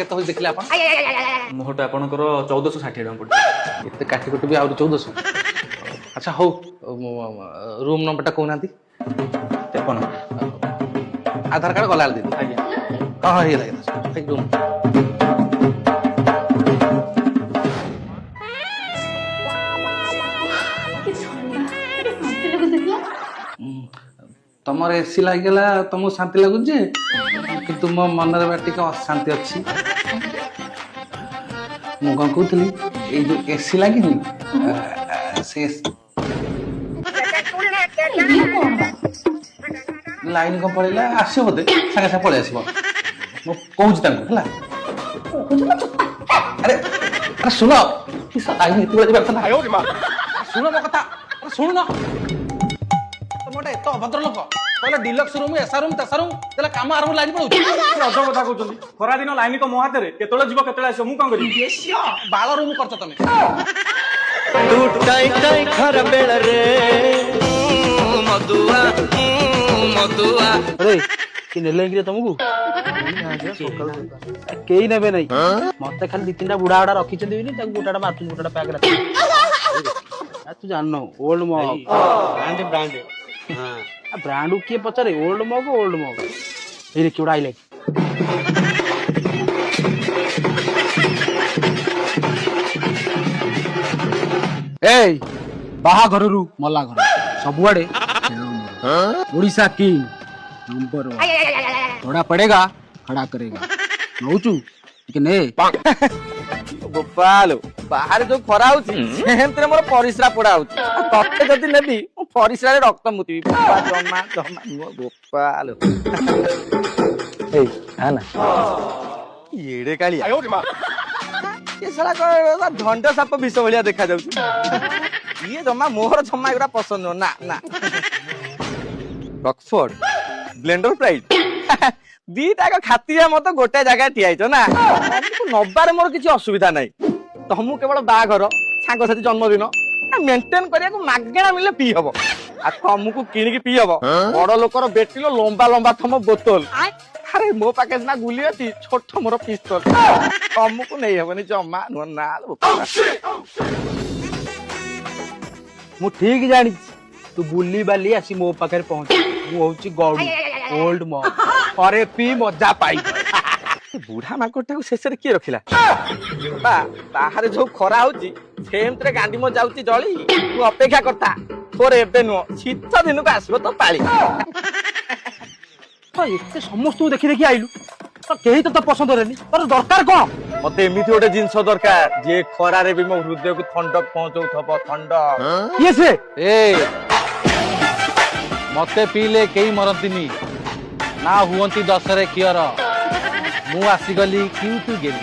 केते होई देखले आपण मोहटा आपणकर 1460 टका पड़े एते काटी कुटी भी आउरी 1400 अच्छा हो रूम नंबर टा कोना दी 53 आधार कार्ड गला दे आज्ञा हां हां ये लगे एक रूम तमर एसी लागला तुमको शांति लगुच किंतु मो मन रे टिक अशांति अच्छी मु कौन कहूली ये जो एसी लगी से लाइन को पड़ेगा आस बोधे सागे सागे पलि आसो मु कहूँ है अरे अरे शुण शुण मो कथा शुणु न तुम एत अभद्र लोक कहले डिलक्स रूम एसा रूम तेसा रूम तेला काम आरंभ लाइन पड़ू अजब कथा कहउछन खरा दिन लाइन को मो हाथ रे केतळे जीव केतळे आसो मु कोन करी बाल रूम करछ तमे टूट टाई टाई खर बेल रे मधुआ मधुआ अरे कि नेले कि तुमको केही नेबे नहीं मते खाली दि तीनटा बुढ़ा बुढ़ा रखी चंदी नहीं ताको गोटाटा मातु गोटाटा पैक रख तू जाननो ओल्ड मॉग ब्रांड हां ब्रांड के पचारे ओल्ड मॉग ए केवड़ा आइले ए बाहा घर रु मल्ला घर सबुआडे ओडिशा किंग नंबर 1 थोड़ा पड़ेगा खड़ा करेगा नौचू ठीक ने गोपाल बाहर जो खरा होची सेंतरे मोर परिश्रा पड़ा होची तते जदी नेबी मो परिश्रा रे रक्त मुतिबी जमा जमा गोपाल ए आना येडे कालिया ये साला को धंडा साप विष भलिया देखा जाउची ये जमा मोहर जमा एगरा पसंद ना ना रॉकफोर्ड ब्लेंडर प्राइड दीटा का खातिया मत गोटे जगह ठियाइछ ना नबार मोर किसी असुविधा नहीं तुमको केवल बाघर सांग साथी जन्मदिन मेंटेन करिया को मागेणा मिले पी हबो आ तुमको किनिक पी हबो बड़ लोकर बेटिलो लंबा लंबा थम बोतल अरे मो पाके ना गुली अछि छोट मोर पिस्तौल तुमको नहीं हबनी जम्मा ना मु ठीक जानी तू बुली बाली आसी मो पाखे पहुंच मु होची गौड़ी ओल्ड मॉग अरे पी मजा पाई बुढ़ा माकोटा को शेष किए रखिला बाहर जो खरा होची सेमतरे गांडी मो जाउची जळी तू अपेक्षा करता तोर एबे नो शीत दिन को आसबो तो पाली एते समस्त देखि देखि आइलु तो केही तो पसंद रेनी पर दरकार कोन मते एमिति ओटे जिंस दरकार जे खरा रे भी मो हृदय को ठंडक पहुंचौथब ठंडक ये से ए मते पीले केही मरंतिनी ना हुवंती दशरे कियर मु आसी गली क्यू तू गेली